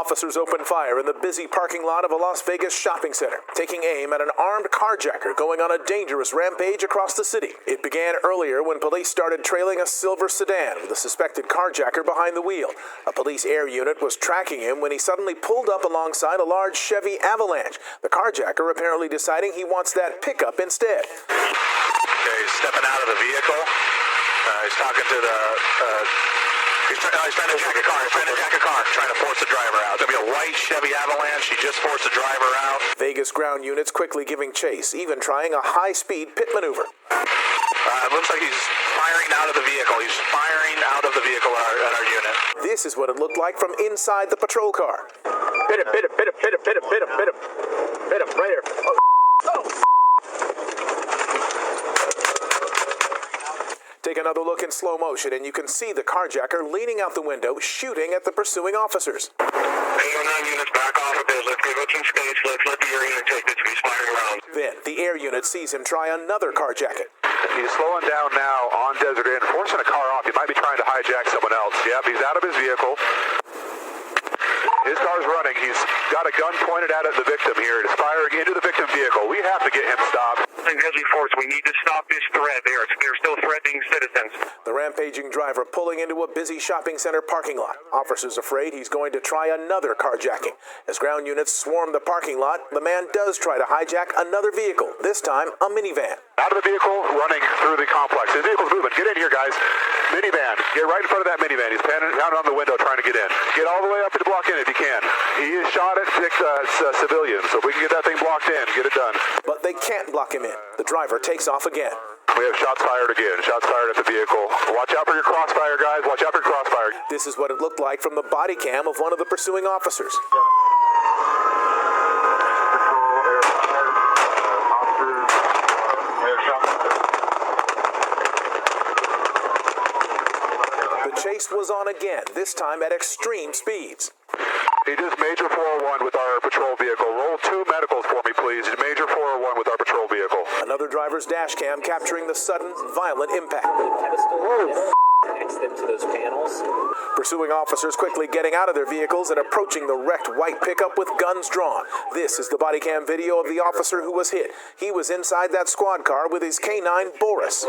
Officers opened fire in the busy parking lot of a Las Vegas shopping center, taking aim at an armed carjacker going on a dangerous rampage across the city. It began earlier when police started trailing a silver sedan with a suspected carjacker behind the wheel. A police air unit was tracking him when he suddenly pulled up alongside a large Chevy Avalanche, the carjacker apparently deciding he wants that pickup instead. Okay, he's stepping out of the vehicle. He's talking to the... He's trying to jack a car. Trying to force the driver out. It's going to be a white Chevy Avalanche. He just forced the driver out. Vegas ground units quickly giving chase, even trying a high-speed pit maneuver. It looks like he's firing out of the vehicle. He's firing out of the vehicle at our unit. This is what it looked like from inside the patrol car. Hit him, right here. Oh. Take another look in slow motion, and you can see the carjacker leaning out the window, shooting at the pursuing officers. 809 units back off a bit. Let's give it some space. Let's let the air unit take this. He's firing around. Then, the air unit sees him try another carjacking. He's slowing down now on Desert Inn, forcing a car off. He might be trying to hijack someone else. Yep, he's out of his vehicle. His car's running. He's got a gun pointed at the victim here. It's firing into the victim vehicle. We have to get him stopped. Deadly force. We need to stop this threat. They're still threatening citizens. The rampaging driver pulling into a busy shopping center parking lot. Officers afraid he's going to try another carjacking. As ground units swarm the parking lot, the man does try to hijack another vehicle, this time a minivan. Out of the vehicle, running through the complex. His vehicle's moving. Get in here, guys. Minivan. Get right in front of that minivan. He's pounding on the window trying to get in. Get all the way up to the block in if you can. He is shot at 6 civilians, so if we can get that thing blocked in, get it done. But they can't block him in. The driver takes off again. We have shots fired again. Shots fired at the vehicle. Watch out for your crossfire, guys. Watch out for your crossfire. This is what it looked like from the body cam of one of the pursuing officers. The chase was on again, this time at extreme speeds. He just major 401 with our patrol vehicle. Roll 2 medicals for me, please. Major 401 with our patrol vehicle. Another driver's dash cam capturing the sudden, violent impact. Connects them to those panels. Pursuing officers quickly getting out of their vehicles and approaching the wrecked white pickup with guns drawn. This is the body cam video of the officer who was hit. He was inside that squad car with his K9 Boris.